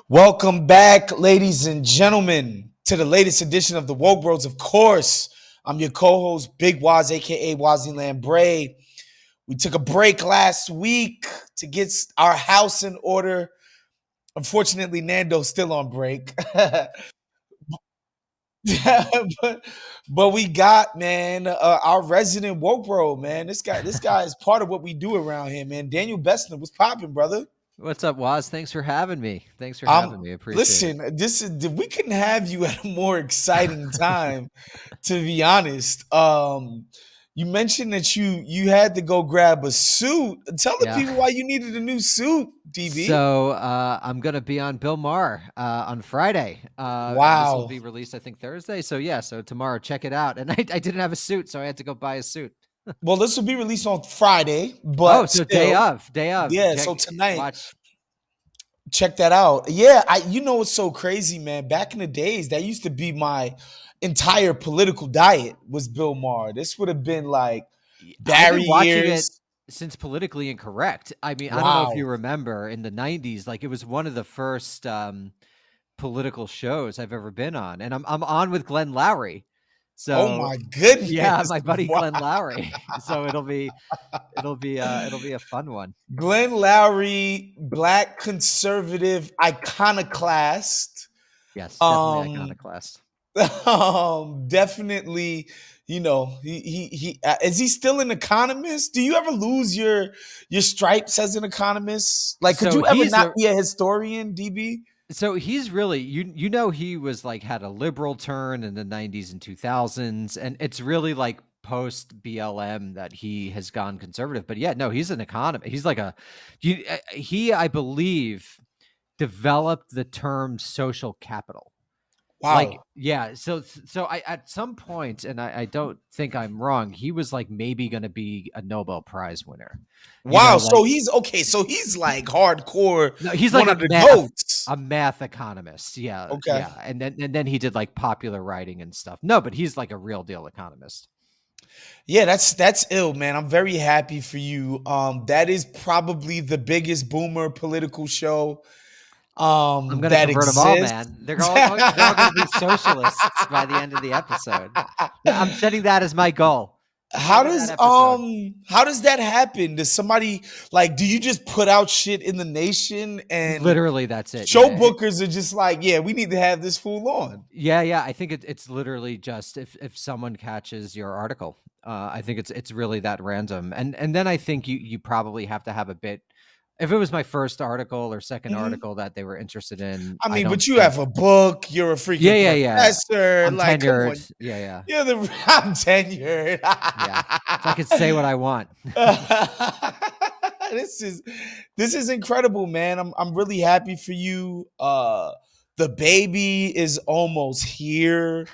Welcome back, ladies and gentlemen, to the latest edition of the Woke Bros. Of course, I'm your co-host, Big Waz, aka Waziland Bray. We took a break last week to get our house in order. Unfortunately, Nando's still on break. but, but we got our resident woke bro, man. This guy is part of what we do around here, man. Daniel Bessner, what's popping, brother? What's up, Waz? Thanks for having me. Thanks for Um, having me. Appreciate it. listen, this is we couldn't have you at a more exciting time, to be honest. You mentioned that you had to go grab a suit. Tell the Yeah. people why you needed a new suit, DB. I'm gonna be on Bill Maher on Friday. This will Wow. be released, I think, Thursday. So yeah, so tomorrow, check it out. And I didn't have a suit, so I had to go buy a suit. Well, this will be released on Friday, Oh, but so day still, of, day of. yeah. Check, So tonight, watch. check that out. Yeah, you know what's so crazy, man? Back in the days, that used to be my entire political diet was Bill Maher. This would have been like I've Barry been watching it years. since Politically Incorrect. I mean, I don't know if Wow. you remember in the '90s, like it was one of the first political shows I've ever been on, and I'm on with Glenn Lowry. Oh So my yeah, goodness. my buddy Wow. Glenn Lowry. So it'll be a fun one. Glenn Lowry, black conservative iconoclast. Yes, definitely Um, iconoclast. definitely, he is he still an economist? Do you ever lose your stripes as an economist? Like, could So you ever he's not a be a historian, DB? so he's really he was like had a liberal turn in the '90s and 2000s, and it's really like post BLM that he has gone conservative. But yeah, no, he's an economist. He's like he I believe developed the term social capital. Like, Wow. yeah, so I at some point, and I don't think I'm wrong, he was like maybe going to be a Nobel Prize winner. Wow. Like So he's okay. So he's like hardcore, no, he's like one a of the goats. math economist. Yeah, Okay. yeah, and then he did like popular writing and stuff. No, but he's like a real deal economist. Yeah, that's ill, man. I'm very happy for you. That is probably the biggest boomer political show I'm going to that convert them all, exists. man. They're all going to be socialists by the end of the episode. I'm setting that as my goal. The how end of that does episode. how does that happen? Does somebody like do you just put out shit in the nation and Literally, that's it. show Yeah. bookers are just like, yeah, we need to have this fool on? Yeah. I think it's literally just if someone catches your article, I think it's really that random. And then I think you probably have to have a bit. If it was my first article or second Mhm. article that they were interested in, I I mean, don't but you think. have a book, you're a Yeah, freaking yeah. professor. I'm Like, come tenured. on. Yeah. You're the I'm tenured. Yeah. So I could say what I want. this is this is incredible, man. I'm really happy for you. The baby is almost here.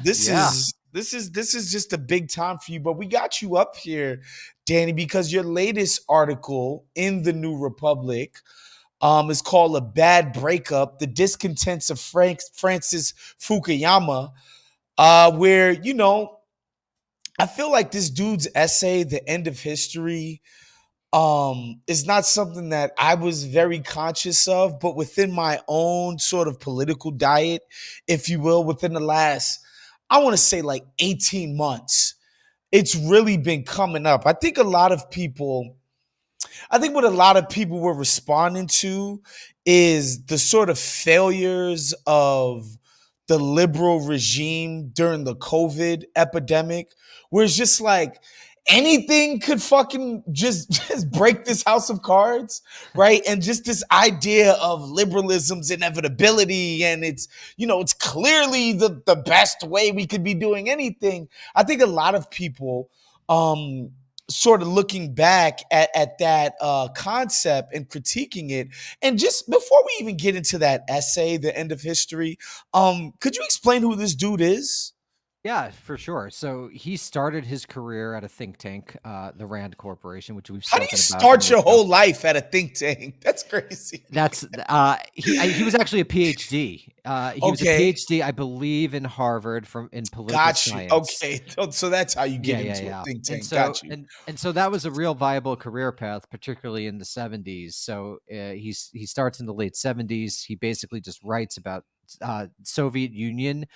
This Yeah. is this is just a big time for you. But we got you up here, Danny, because your latest article in the New Republic is called "A Bad Breakup: The Discontents of Francis Fukuyama," where I feel like this dude's essay, "The End of History," is not something that I was very conscious of, but within my own sort of political diet, if you will, within the last, I want to say like 18 months, it's really been coming up. I think what a lot of people were responding to is the sort of failures of the liberal regime during the COVID epidemic, where it's just like anything could fucking just break this house of cards, right? And just this idea of liberalism's inevitability, and it's clearly the best way we could be doing anything. I think a lot of people um sort of looking back at that concept and critiquing it. And just before we even get into that essay, The End of History, could you explain who this dude is? Yeah, for sure. So he started his career at a think tank, the Rand Corporation, which we've How do you spoken about on start this your show. whole life at a think tank? That's crazy. That's he was actually a PhD. He was a Okay, PhD, I believe, in Harvard from in political got you. science. Okay, so that's how you get Yeah, yeah, into a yeah. think And tank. so Got you. and so that was a real viable career path, particularly in the 70s. So he starts in the late 70s. He basically just writes about Soviet Union,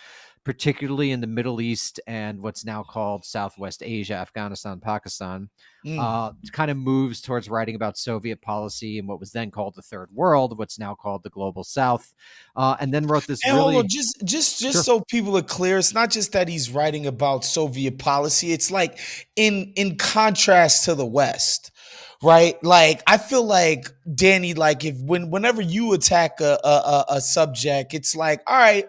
particularly in the Middle East and what's now called Southwest Asia, Afghanistan, Pakistan. Mm. Kind of moves towards writing about Soviet policy and what was then called the Third World, what's now called the Global South, and then wrote this And hold on, really just sure. so people are clear, it's not just that he's writing about Soviet policy. It's like in contrast to the West, right? Like I feel like Danny, like if whenever you attack a subject, it's like, all right,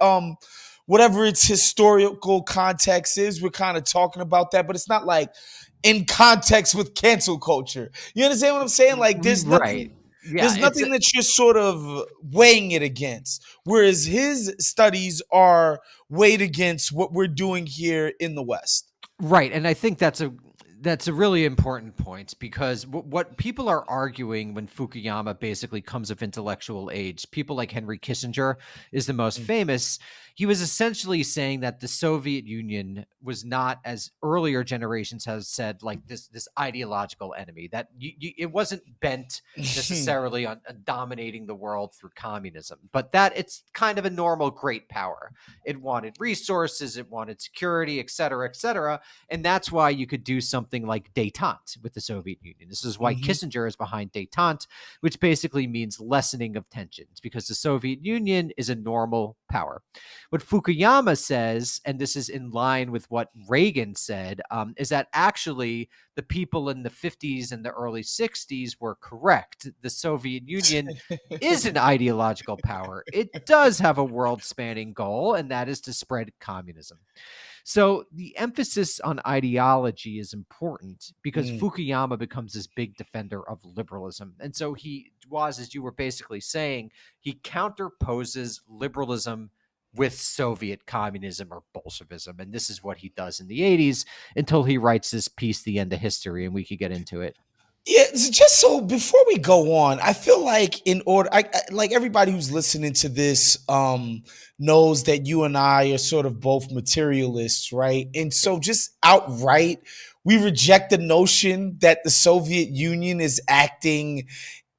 whatever its historical context is, we're kind of talking about that, but it's not like in context with cancel culture. You understand what I'm saying? Like Right. Yeah, there's nothing that you're sort of weighing it against. Whereas his studies are weighed against what we're doing here in the West. right, and I think that's a really important point because what people are arguing when Fukuyama basically comes of intellectual age, people like Henry Kissinger is the most Mm. famous. He was essentially saying that the Soviet Union was not, as earlier generations have said, like this ideological enemy. That it wasn't bent necessarily on dominating the world through communism, but that it's kind of a normal great power. It wanted resources, it wanted security, et cetera, et cetera. And that's why you could do something like detente with the Soviet Union. This is why Mhm. Kissinger is behind detente, which basically means lessening of tensions, because the Soviet Union is a normal power. What Fukuyama says, and this is in line with what Reagan said, is that actually the people in the 50s and the early 60s were correct. The Soviet Union is an ideological power. It does have a world spanning goal, and that is to spread communism. So the emphasis on ideology is important because Mm. Fukuyama becomes this big defender of liberalism. And so he was, as you were basically saying, he counterposes liberalism with Soviet communism or Bolshevism. And this is what he does in the 80s until he writes this piece, The End of History, and we could get into it. Yeah, just so before we go on, I feel like in order, like everybody who's listening to this knows that you and I are sort of both materialists, right? And so just outright, we reject the notion that the Soviet Union is acting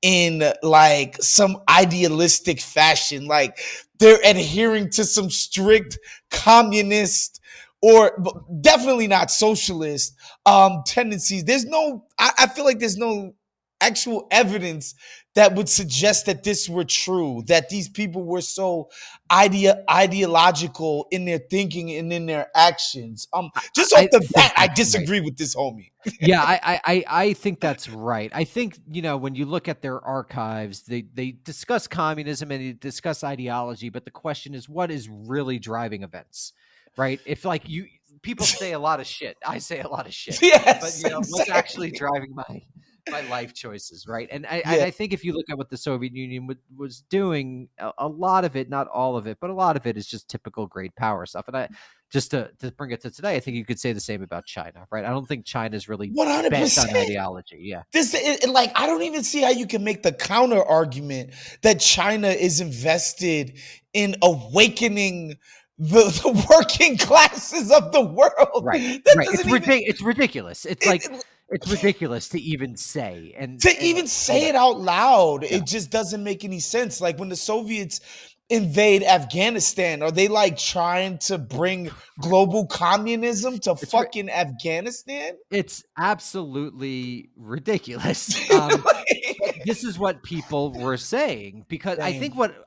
in like some idealistic fashion, like they're adhering to some strict communist or definitely not socialist tendencies. There's no, I feel like there's no actual evidence that would suggest that this were true, that these people were so ideological in their thinking and in their actions. Just off I the think bat, I that's right. disagree with this homie. Yeah, I think that's right. I think, when you look at their archives, they discuss communism and they discuss ideology, but the question is what is really driving events, right? If like you people say a lot of shit, I say a lot of shit, but Yes, what's actually exactly. driving my life choices, right? And Yeah. I think if you look at what the Soviet Union was doing, a lot of it, not all of it, but a lot of it is just typical great power stuff. And I just to bring it to today, I think you could say the same about China, right? I don't think China's really bent on 100%. ideology. Yeah. Like I don't even see how you can make the counter argument that China is invested in awakening the working classes of the world. Right. That Right. doesn't even It's ridiculous. It's it, like it- it's ridiculous to even say. to And even go say ahead. it out loud. Yeah. It just doesn't make any sense. Like when the Soviets invade Afghanistan, are they like trying to bring global communism to It's ri- fucking Afghanistan? it's absolutely ridiculous. But Like, this is what people were saying because same.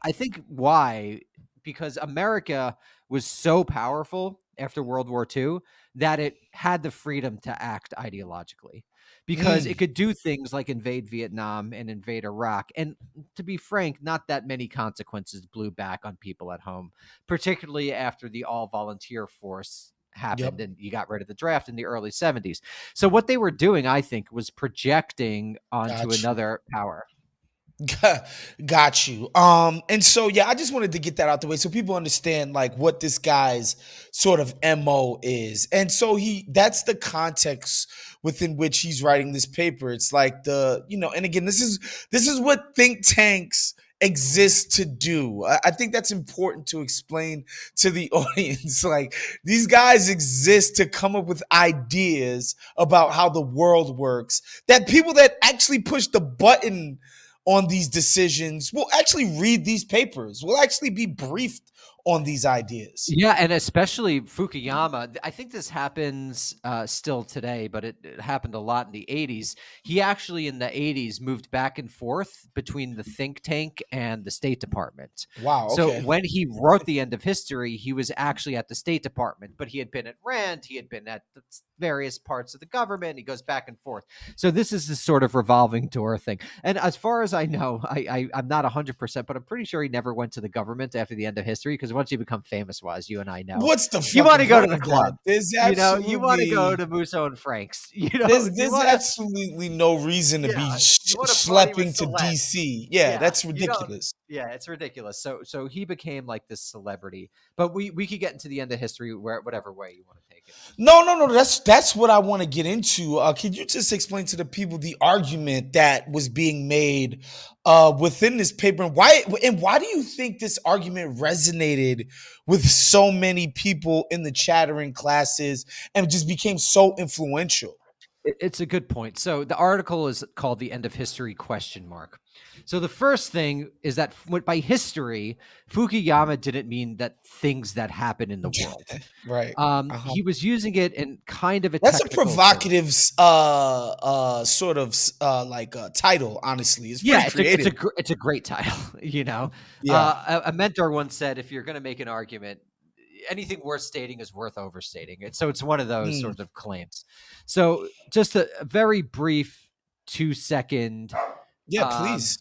I think why because America was so powerful after World War II that it had the freedom to act ideologically because it Mm, could do things like invade Vietnam and invade Iraq. And to be frank, not that many consequences blew back on people at home, particularly after the all volunteer force happened yep. and you got rid of the draft in the early 70s. So what they were doing, I think, was projecting onto Got you. another power. Got you. And so yeah, I just wanted to get that out the way so people understand like what this guy's sort of MO is. And so that's the context within which he's writing this paper. It's like and again, this is what think tanks exist to do. I think that's important to explain to the audience. Like these guys exist to come up with ideas about how the world works that people that actually push the button on these decisions will actually read these papers, will actually be briefed on these ideas. Yeah, and especially Fukuyama. I think this happens still today, but it happened a lot in the 80s. He actually, in the 80s, moved back and forth between the think tank and the State Department. Wow, So okay. when he wrote The End of History, he was actually at the State Department, but he had been at RAND, he had been at the various parts of the government. He goes back and forth. So this is this sort of revolving door thing. And as far as I know, I'm not 100%, but I'm pretty sure he never went to the government after The End of History, because once you become famous, wise, you and I know, What's the you want fucking to go to point the of that? club. You want to go to Musso and Frank's. You There's want to, absolutely no reason to be yeah, you want to party with schlepping to celebs. DC. Yeah, Yeah, that's you don't. ridiculous. Yeah, it's ridiculous. So he became like this celebrity. But we could get into the end of history where whatever way you want to take it. No, no, no. That's what I want to get into. Could you just explain to the people the argument that was being made within this paper, and why do you think this argument resonated with so many people in the chattering classes and just became so influential? It's a good point. So the article is called "The End of History?" question mark. So the first thing is that by history, Fukuyama didn't mean that things that happen in the world. Right. Uh-huh. He was using it in kind of a That's a technical term. provocative sort of title. Honestly, it's pretty Yeah, creative. it's a great title. Yeah. A mentor once said, if you're going to make an argument, anything worth stating is worth overstating it. So it's one of those Mm. sorts of claims. So just a very brief 2 second Yeah. um, Please.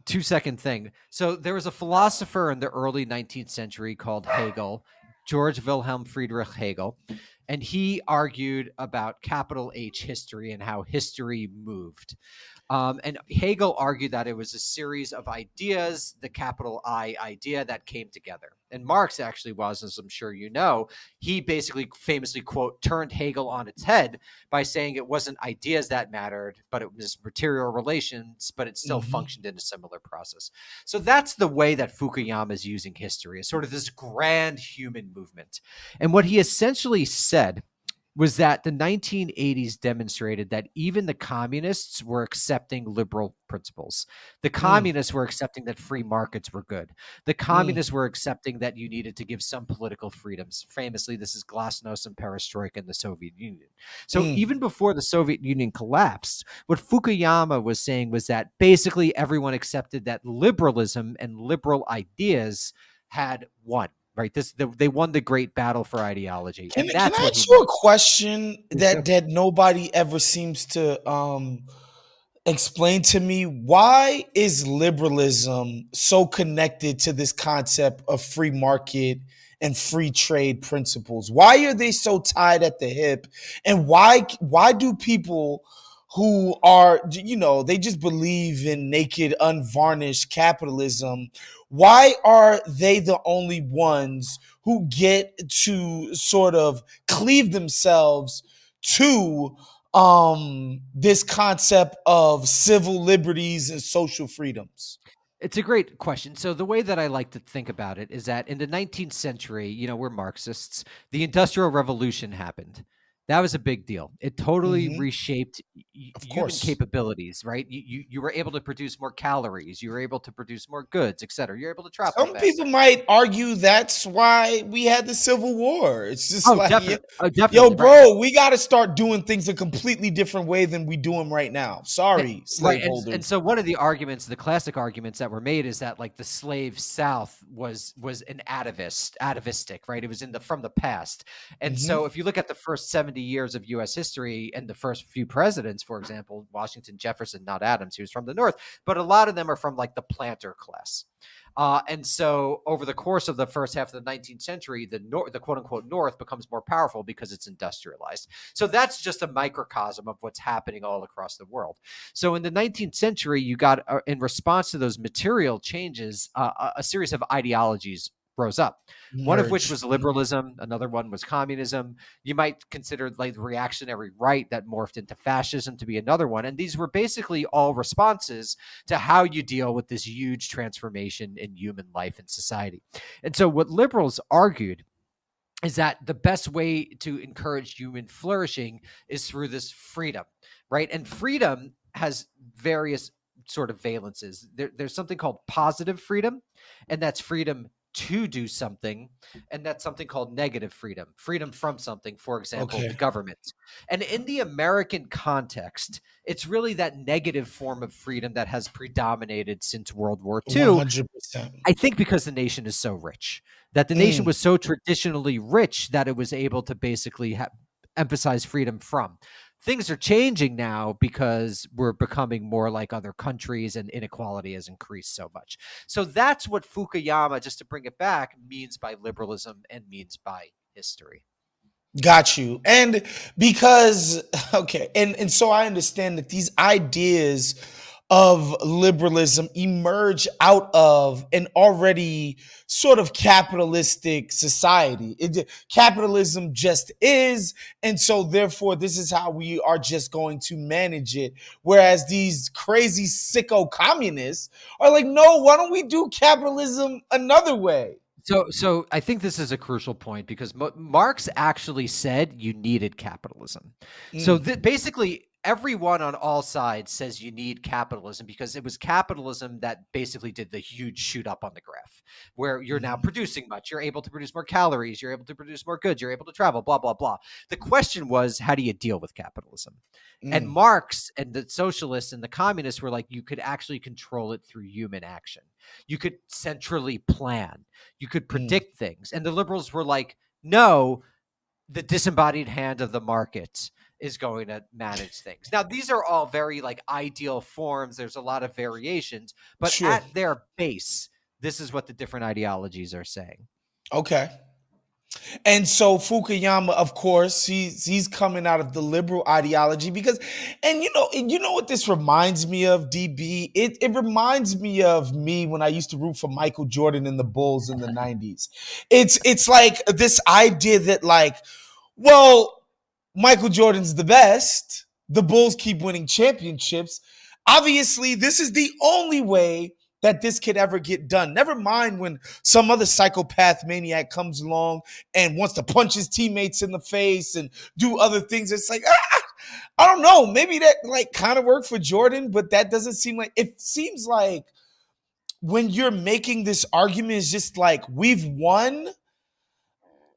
2 second thing. So there was a philosopher in the early 19th century called Hegel, George Wilhelm Friedrich Hegel, and he argued about capital H history and how history moved. And Hegel argued that it was a series of ideas, the capital I idea, that came together. And Marx actually was, as I'm sure you know, he basically famously, quote, turned Hegel on its head by saying it wasn't ideas that mattered, but it was material relations, but it still Hmm. functioned in a similar process. So that's the way that Fukuyama is using history, as sort of this grand human movement. And what he essentially said was that the 1980s demonstrated that even the communists were accepting liberal principles. The Mm, communists were accepting that free markets were good. The mm, communists were accepting that you needed to give some political freedoms. Famously, this is glasnost and perestroika in the Soviet Union. So mm. even before the Soviet Union collapsed, what Fukuyama was saying was that basically everyone accepted that liberalism and liberal ideas had won. Right, they won the great battle for ideology, Can and can that's I what he ask you a meant. question Please do. that nobody ever seems to explain to me? Why is liberalism so connected to this concept of free market and free trade principles? Why are they so tied at the hip? And why do people who are they just believe in naked unvarnished capitalism, why are they the only ones who get to sort of cleave themselves to this concept of civil liberties and social freedoms? It's a great question. So the way that I like to think about it is that in the 19th century, we're Marxists. The Industrial Revolution happened. That was a big deal. It totally Hmm. reshaped Of human course. capabilities, right? You were able to produce more calories. You were able to produce more goods, et cetera. You're able to travel Some people faster. might argue that's why we had the Civil War. It's just Oh, like, definitely. Oh, yo, definitely. Right. bro, we got to start doing things a completely different way than we do them right now. Eh, Sorry, right, and slaveholders. so one of the arguments, the classic arguments that were made, is that like the slave South was an atavistic, right? It was from the past, and Hmm. so if you look at the first 70 years of US history and the first few presidents, for example, Washington, Jefferson, not Adams, he was from the North, but a lot of them are from like the planter class. And so over the course of the first half of the 19th century, the quote unquote North becomes more powerful because it's industrialized. So that's just a microcosm of what's happening all across the world. So in the 19th century, you got, in response to those material changes, a series of ideologies rose up. One of which Merge. was liberalism. Another one was communism. You might consider like the reactionary right that morphed into fascism to be another one. And these were basically all responses to how you deal with this huge transformation in human life and society. And so what liberals argued is that the best way to encourage human flourishing is through this freedom, right? And freedom has various sort of valences. There's something called positive freedom, and that's freedom to do something, and that's something called negative freedom, freedom from something, for example, Okay. government. And in the American context, it's really that negative form of freedom that has predominated since World War II. 100%. I think because the nation is so rich, that the nation Mm. was so traditionally rich that it was able to basically emphasize freedom from. Things are changing now because we're becoming more like other countries and inequality has increased so much. So that's what Fukuyama, just to bring it back, means by liberalism and means by history. Got you. And because okay, and so I understand that these ideas of liberalism emerge out of an already sort of capitalistic society. Capitalism just is, and so therefore this is how we are just going to manage it. Whereas these crazy sicko communists are like, no, why don't we do capitalism another way? So I think this is a crucial point because Marx actually said you needed capitalism. So Mm, basically, everyone on all sides says you need capitalism because it was capitalism that basically did the huge shoot up on the graph, where you're now mhm, producing much, you're able to produce more calories, you're able to produce more goods, you're able to travel, blah blah blah. The question was, how do you deal with capitalism? And mm, Marx and the socialists and the communists were like, you could actually control it through human action. You could centrally plan, you could mm. predict things. And the liberals were like, no, the disembodied hand of the market is going to manage things. Now, these are all very like ideal forms. There's a lot of variations, but Sure. at their base, this is what the different ideologies are saying. Okay. And so Fukuyama, of course, he's coming out of the liberal ideology because, and you know what this reminds me of, DB. It reminds me of me when I used to root for Michael Jordan and the Bulls in the '90s. It's like this idea that like, well, Michael Jordan's the best. The Bulls keep winning championships. Obviously, this is the only way that this could ever get done. Never mind when some other psychopath maniac comes along and wants to punch his teammates in the face and do other things. It's like, I don't know. Maybe that like kind of worked for Jordan, but that doesn't seem like it seems like when you're making this argument, is just like we've won.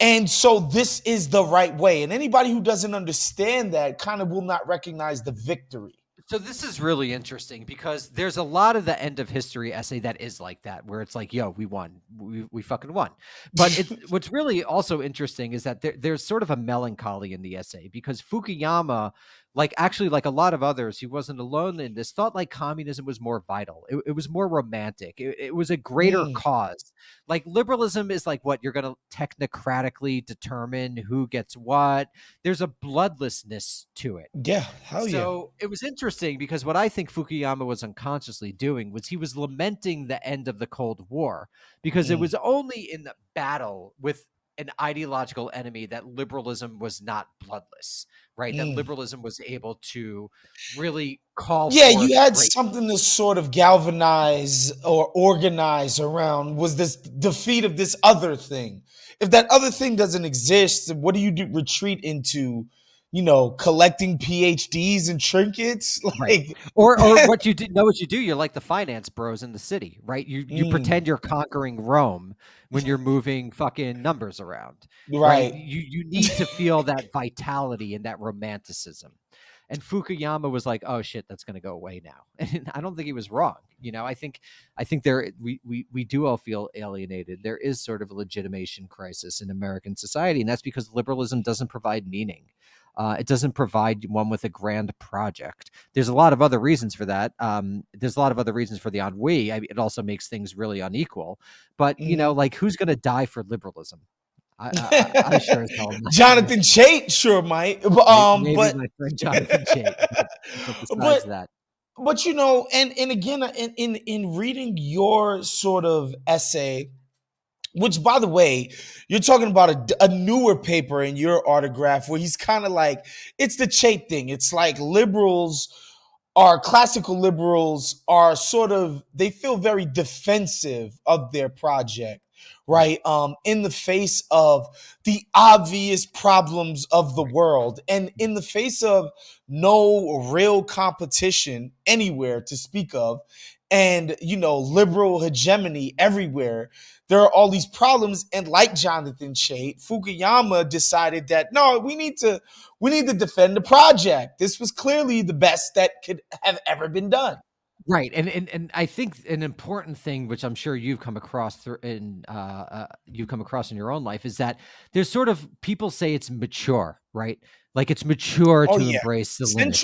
And so this is the right way. And anybody who doesn't understand that kind of will not recognize the victory. So this is really interesting because there's a lot of the end of history essay that is like that, where it's like, yo, we won, we fucking won. But what's really also interesting is that there's sort of a melancholy in the essay because Fukuyama, like actually like a lot of others, he wasn't alone in this, thought like communism was more vital. It was more romantic. It was a greater Mm, cause. Like liberalism is like what you're going to technocratically determine who gets what. There's a bloodlessness to it. yeah, hell yeah. So it was interesting because what I think Fukuyama was unconsciously doing was he was lamenting the end of the Cold War because it Mm, was only in the battle with an ideological enemy that liberalism was not bloodless, right? That mm. liberalism was able to really call Yeah, you forth had great. something to sort of galvanize or organize around was this defeat of this other thing. If that other thing doesn't exist, what do you do? Retreat into, collecting PhDs and trinkets? Right. Like, Or what you know what you do, you're like the finance bros in the city, right? You mm, pretend you're conquering Rome when you're moving fucking numbers around, right? right. You need to feel that vitality and that romanticism. And Fukuyama was like, "Oh shit, that's going to go away now." And I don't think he was wrong. I think we do all feel alienated. There is sort of a legitimation crisis in American society, and that's because liberalism doesn't provide meaning. It doesn't provide one with a grand project. There's a lot of other reasons for that. There's a lot of other reasons for the ennui. I mean, it also makes things really unequal. But Mhm. like, who's going to die for liberalism? I sure as hell am not gonna. Jonathan Chait sure might, Maybe my friend Jonathan Chait, but besides but that, and again, in reading your sort of essay, which by the way, you're talking about a newer paper in your autograph where he's kind of like, it's the Chait thing. It's like liberals are classical liberals are sort of, they feel very defensive of their project, right, right? In the face of the obvious problems of the right, world and in the face of no real competition anywhere to speak of, and liberal hegemony everywhere, there are all these problems. And like Jonathan Chait, Fukuyama decided that no, we need to defend the project. This was clearly the best that could have ever been done. right. And I think an important thing, which I'm sure you've come across in your own life, is that there's sort of, people say it's mature, right? Like, it's mature Oh to yeah. embrace the limits.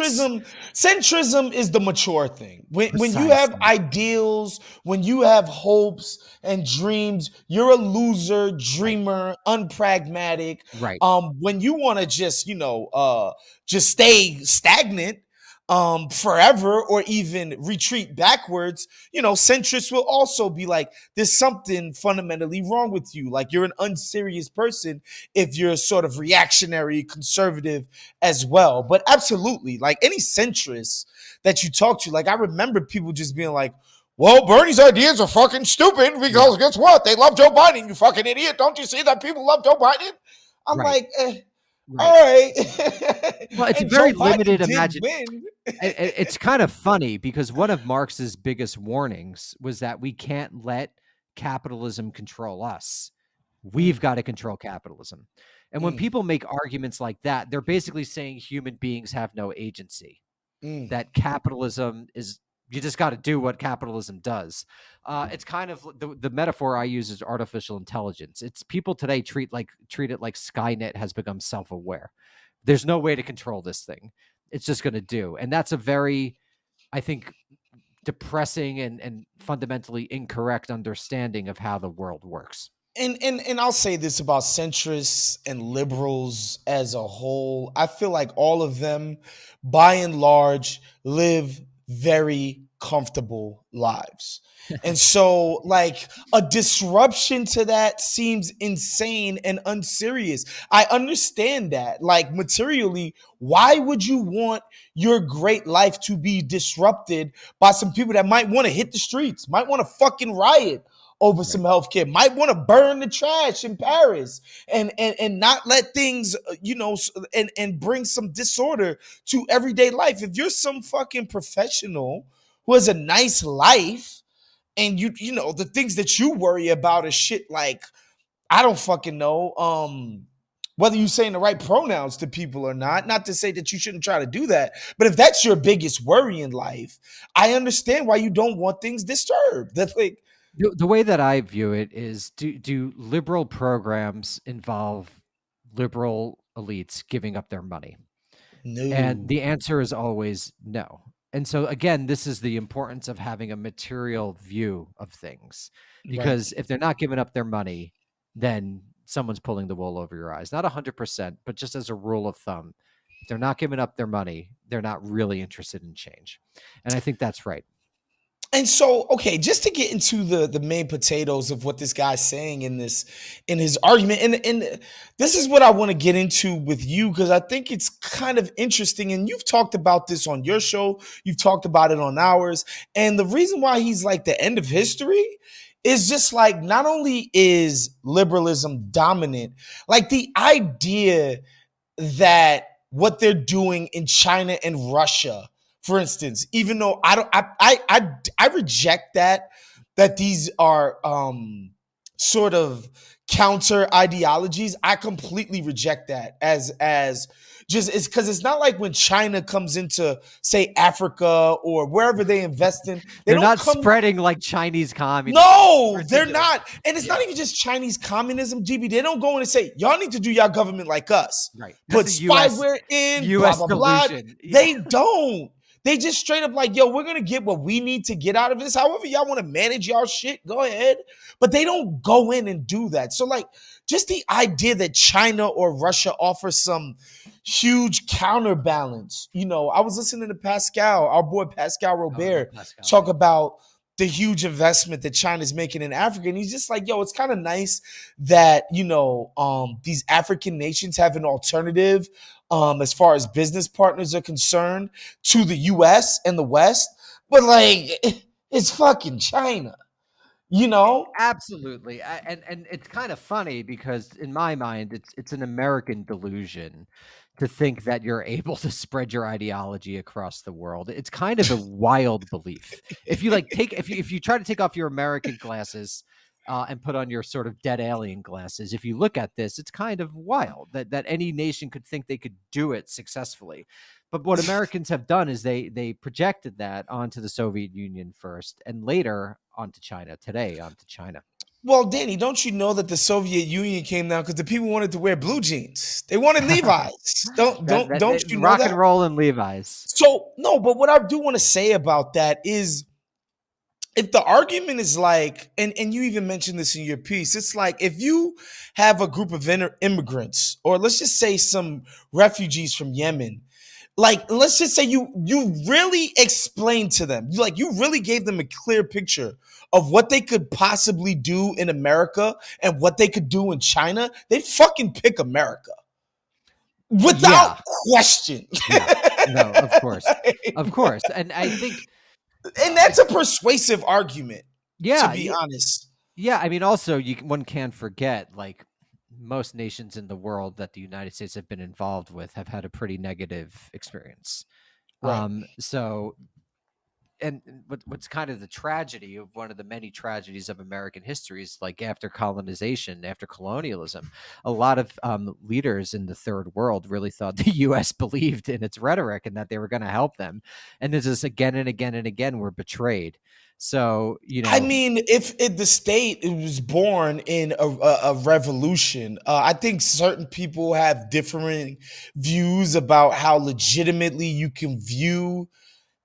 Centrism is the mature thing. When you have Precisely. ideals, when you have hopes and dreams, you're a loser, Right. dreamer, unpragmatic. Right. When you want to just stay stagnant forever or even retreat backwards, centrists will also be like, there's something fundamentally wrong with you. Like, you're an unserious person if you're sort of reactionary, conservative as well. But absolutely, like any centrist that you talk to, like I remember people just being like, well, Bernie's ideas are fucking stupid Yeah. because guess what? They love Joe Biden, you fucking idiot. Don't you see that people love Joe Biden? I'm Right. like, all Right. right. Well, it's And very Joe limited Biden did imagine. win. It's kind of funny because one of Marx's biggest warnings was that we can't let capitalism control us. We've Mm, got to control capitalism. And when mm, people make arguments like that, they're basically saying human beings have no agency, mm, that capitalism is, you just got to do what capitalism does. It's kind of the metaphor I use is artificial intelligence. It's people today treat it like Skynet has become self-aware. There's no way to control this thing. It's just going to do. And that's a very, I think, depressing and fundamentally incorrect understanding of how the world works. and I'll say this about centrists and liberals as a whole. I feel like all of them, by and large, live very comfortable lives. And so, like, a disruption to that seems insane and unserious. I understand that. Like, materially, why would you want your great life to be disrupted by some people that might want to hit the streets, might want to fucking riot over Right. some healthcare, might want to burn the trash in Paris and not let things, and bring some disorder to everyday life. If you're some fucking professional who has a nice life and the things that you worry about is shit like, I don't fucking know, whether you're saying the right pronouns to people or not to say that you shouldn't try to do that, but if that's your biggest worry in life, I understand why you don't want things disturbed. That's like, The way that I view it is, do liberal programs involve liberal elites giving up their money? And no. the answer is always no. And so, again, this is the importance of having a material view of things, Right. because if they're not giving up their money, then someone's pulling the wool over your eyes. Not 100%, but just as a rule of thumb, if they're not giving up their money, they're not really interested in change. And I think that's right. And so, okay, just to get into the main potatoes of what this guy's saying in his argument, and this is what I want to get into with you because I think it's kind of interesting. And you've talked about this on your show, you've talked about it on ours, and the reason why he's like the end of history is just like, not only is liberalism dominant, like the idea that what they're doing in China and Russia, for instance, even though I don't, I reject that these are sort of counter ideologies. I completely reject that as Just it's because it's not like when China comes into, say, Africa or wherever they invest in, they They're don't not come. spreading like Chinese communism No, they're particular. not. And it's not Yeah, even just Chinese communism, GB. They don't go in and say, y'all need to do y'all government like us. right. That's Put a US spyware in, blah, US blah, blah. delusion. Yeah. They don't. They just straight up like, yo, we're going to get what we need to get out of this. However, y'all want to manage y'all shit, go ahead. But they don't go in and do that. So, like, just the idea that China or Russia offers some huge counterbalance. I was listening to Pascal, our boy Pascal Oh, I love Robert, Pascal. talk Yeah. about the huge investment that China's making in Africa. And he's just like, yo, it's kind of nice that, these African nations have an alternative as far as business partners are concerned to the US and the West. But like, it's fucking China, you know? Absolutely. And it's kind of funny because in my mind it's an American delusion to think that you're able to spread your ideology across the world. It's kind of a wild belief. If you like take if you try to take off your American glasses and put on your sort of dead alien glasses, if you look at this, it's kind of wild that any nation could think they could do it successfully. But what Americans have done is they projected that onto the Soviet Union first, and later onto China. Today onto China. Well, Danny, don't you know that the Soviet Union came down because the people wanted to wear blue jeans? They wanted Levi's. Don't that don't that don't that you know rock and that? roll and Levi's. So no, but what I do want to say about that is, if the argument is like, and you even mentioned this in your piece, it's like if you have a group of immigrants, or let's just say some refugees from Yemen, like let's just say you really explained to them, you really gave them a clear picture of what they could possibly do in America and what they could do in China, they fucking pick America without Yeah. question. Yeah. No, of course. Of course. And I think And that's a persuasive argument, to yeah, be honest. yeah, I mean also one can't forget like most nations in the world that the United States have been involved with have had a pretty negative experience. Right. So and what's kind of the tragedy of one of the many tragedies of American history is like after colonization, after colonialism, a lot of leaders in the third world really thought the U.S. believed in its rhetoric and that they were going to help them, and this is again and again and again were betrayed. So I mean, if the state was born in a revolution, I think certain people have differing views about how legitimately you can view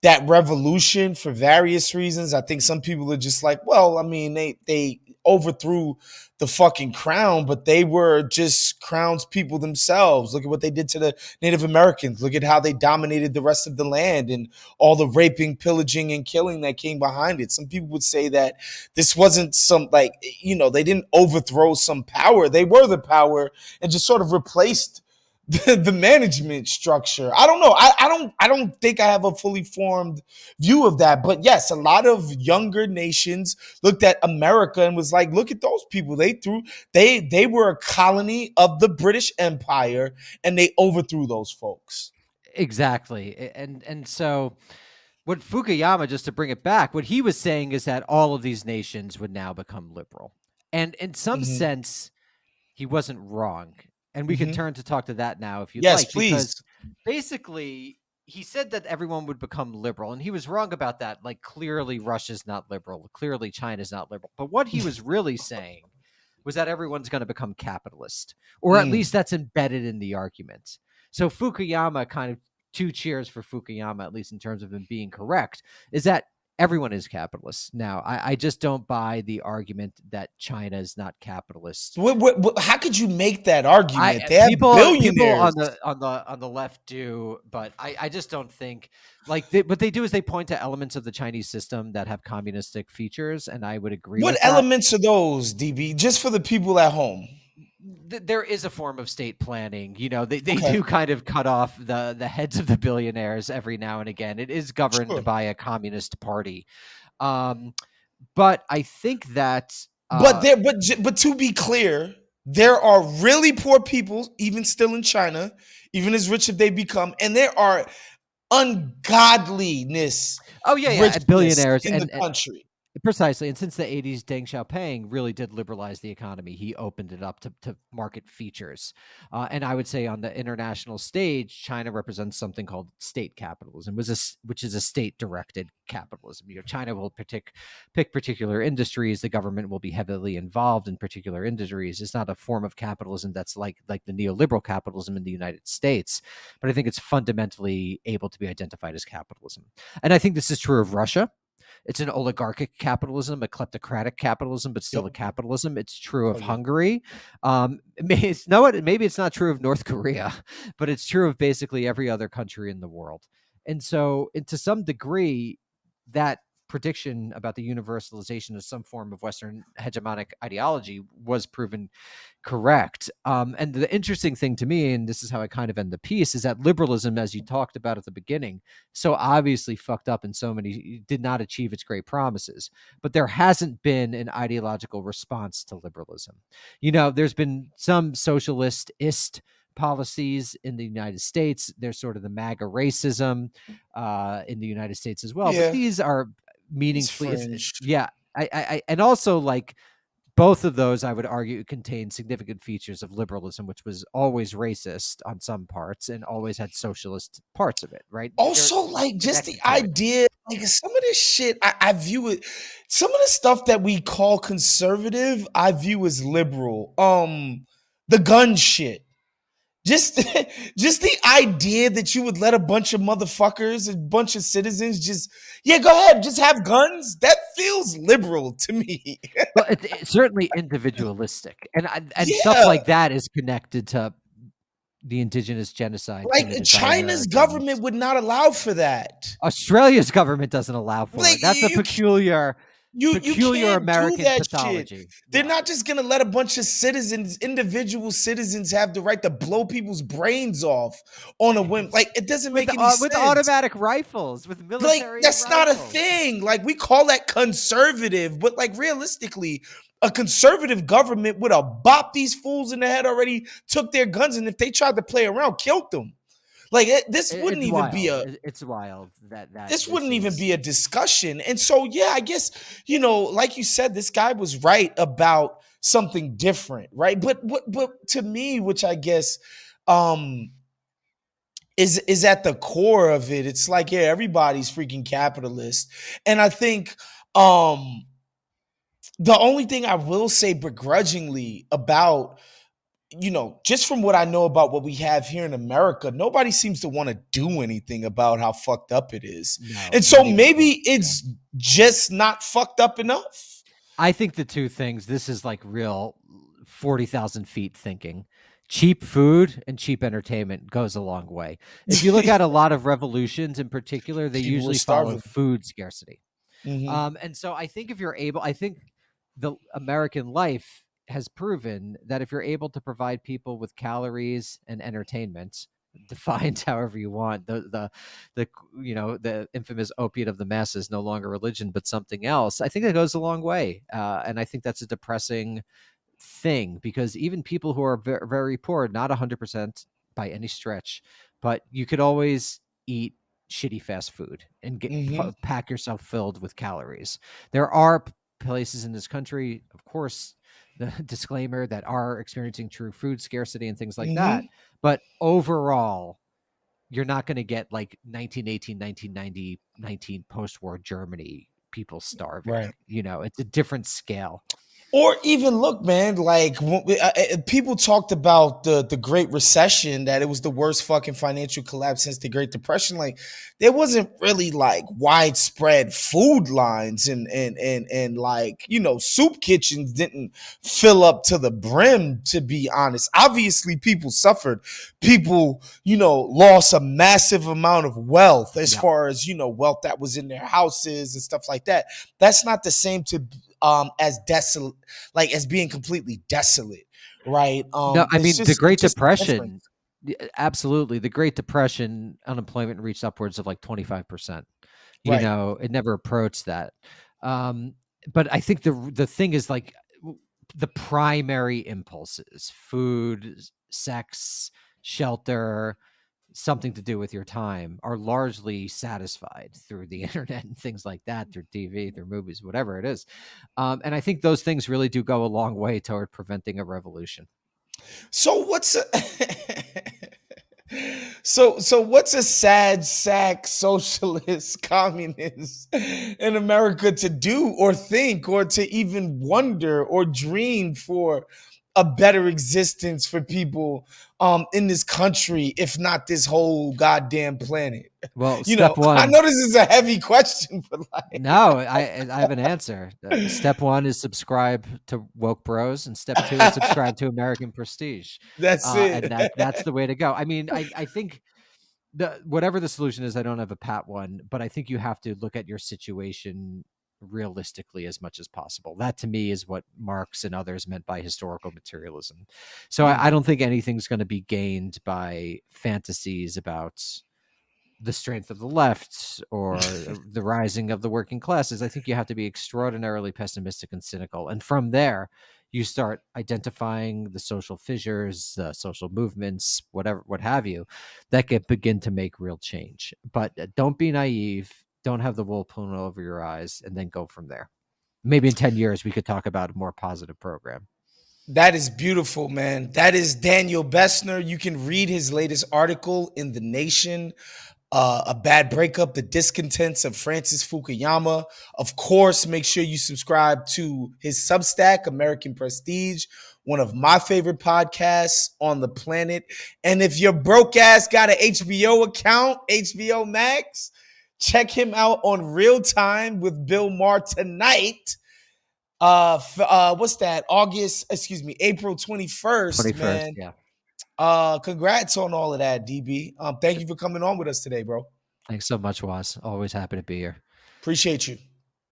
that revolution for various reasons. I think some people are just like, well, I mean, they overthrew the fucking crown, but they were just crowns people themselves. Look at what they did to the Native Americans. Look at how they dominated the rest of the land and all the raping, pillaging, and killing that came behind it. Some people would say that this wasn't some like, they didn't overthrow some power. They were the power and just sort of replaced the management structure. I don't know. I don't think I have a fully formed view of that. But yes, a lot of younger nations looked at America and was like, look at those people. They were a colony of the British Empire and they overthrew those folks. exactly, and so what Fukuyama, just to bring it back, what he was saying is that all of these nations would now become liberal, and in some Hmm. sense he wasn't wrong. And we could Hmm. turn to talk to that now if you'd Yes, like, please. because basically he said that everyone would become liberal, and he was wrong about that. Like, clearly Russia's not liberal, clearly China's not liberal. But what he was really saying was that everyone's going to become capitalist, or at Mm. least that's embedded in the argument. So Fukuyama kind of, two cheers for Fukuyama, at least in terms of him being correct, is that everyone is capitalist. Now, I just don't buy the argument that China is not capitalist. How could you make that argument? I They have people billionaires. on the left do, but I just don't think like what they do is they point to elements of the Chinese system that have communistic features, and I would agree What with that. elements are those, DB? Just for the people at home. There is a form of state planning. They Okay, do kind of cut off the heads of the billionaires every now and again. It is governed sure. by a communist party, um, but I think that But but to be clear, there are really poor people, even still in China, even as rich as they become, and there are ungodliness, oh yeah, yeah, richness billionaires in the and country. Precisely, and since the '80s, Deng Xiaoping really did liberalize the economy. He opened it up to market features, and I would say on the international stage, China represents something called state capitalism, which is a state-directed capitalism. China will pick particular industries. The government will be heavily involved in particular industries. It's not a form of capitalism that's like the neoliberal capitalism in the United States, but I think it's fundamentally able to be identified as capitalism. And I think this is true of Russia. It's an oligarchic capitalism, a kleptocratic capitalism, but still Yep. a capitalism. It's true Oh of yeah. Hungary. It's no, maybe it's not true of North Korea, but it's true of basically every other country in the world. And to some degree, that prediction about the universalization of some form of Western hegemonic ideology was proven correct. And the interesting thing to me, and this is how I kind of end the piece, is that liberalism, as you talked about at the beginning, so obviously fucked up in so many, did not achieve its great promises. But there hasn't been an ideological response to liberalism. There's been some socialist policies in the United States. There's sort of the MAGA racism in the United States as well. But Yeah. these are It's meaningfully, fringe. yeah. And also like both of those, I would argue, contain significant features of liberalism, which was always racist on some parts and always had socialist parts of it, right? They're Also, like just the connected to it. idea, like some of this shit, I view it. Some of the stuff that we call conservative, I view as liberal. The gun shit. Just, just the idea that you would let a bunch of motherfuckers, a bunch of citizens, just yeah, go ahead, just have guns. That feels liberal to me. Well, it's certainly individualistic, and stuff Yeah, like that is connected to the indigenous genocide like committed by China's Americans. government would not allow for that. Australia's government doesn't allow for Like it. That's a you peculiar can't do American that shit. pathology. They're Yeah. not just gonna let a bunch of citizens, individual citizens, have the right to blow people's brains off on a whim. Like it doesn't make any With sense. automatic rifles, with Like military that's not a rifles. thing. Like we call that conservative, but like realistically, a conservative government would have bopped these fools in the head already, took their guns, and if they tried to play around, killed them. Like this wouldn't It's even be wild. a It's wild that this this wouldn't even is. be a discussion. And so, yeah, I guess, like you said, this guy was right about something different, right? But to me, which I guess um is at the core of it, it's like, yeah, everybody's freaking capitalist. And I think the only thing I will say begrudgingly about just from what I know about what we have here in America, nobody seems to want to do anything about how fucked up it is. No, And so not even maybe close. Yeah. it's just not fucked up enough. I think the two things, this is like real 40,000 feet thinking. Cheap food and cheap entertainment goes a long way. If you look at a lot of revolutions in particular, they People were usually follow starving. food scarcity. Hmm. And so I think if you're able, I think the American life has proven that if you're able to provide people with calories and entertainment, defined however you want, the the infamous opiate of the masses, no longer religion but something else. I think that goes a long way, and I think that's a depressing thing because even people who are very, very poor, not 100% by any stretch, but you could always eat shitty fast food and Hmm. pack yourself filled with calories. There are places in this country, of course, the disclaimer, that are experiencing true food scarcity and things like that. Hmm. But overall, you're not going to get like 1918, 1990, 19 post-war Germany people starving. Right. It's a different scale. Or even look, man, like people talked about the Great Recession, that it was the worst fucking financial collapse since the Great Depression. Like there wasn't really like widespread food lines, and like soup kitchens didn't fill up to the brim. To be honest, obviously people suffered. People lost a massive amount of wealth, as Yeah. far as wealth that was in their houses and stuff like that. That's not the same to as desolate, like as being completely desolate, right? No, I It's mean, the just Great it's just a difference. Depression, absolutely. The Great Depression, unemployment reached upwards of like 25%. Right. It never approached that. Um, but I think the thing is like the primary impulses: food, sex, shelter, something to do with your time are largely satisfied through the internet and things like that, through TV, through movies, whatever it is. And I think those things really do go a long way toward preventing a revolution. So what's a so what's a sad sack socialist communist in America to do or think or to even wonder or dream for a better existence for people in this country, if not this whole goddamn planet? Well, You know, step I one. know this is a heavy question, but like No, I have an answer. Step one is subscribe to Woke Bros, and step two is subscribe to American Prestige, that's and it. that's the way to go. I mean, I think whatever the solution is, I don't have a pat one, but I think you have to look at your situation realistically as much as possible. That to me is what Marx and others meant by historical materialism. So I don't think anything's going to be gained by fantasies about the strength of the left or the rising of the working classes. I think you have to be extraordinarily pessimistic and cynical. And from there, you start identifying the social fissures, the social movements, whatever, what have you, that can begin to make real change. But don't be naive. Don't have the wool pulled over your eyes, and then go from there. Maybe in 10 years, we could talk about a more positive program. That is beautiful, man. That is Daniel Bessner. You can read his latest article in The Nation, A Bad Breakup, The Discontents of Francis Fukuyama. Of course, make sure you subscribe to his Substack, American Prestige, one of my favorite podcasts on the planet. And if your broke ass got an HBO account, HBO Max, check him out on Real Time with Bill Maher tonight. What's that? April 21st, 21st, man. yeah. Congrats on all of that, DB. Thank you for coming on with us today, bro. Thanks so much, Waz. Always happy to be here. Appreciate you.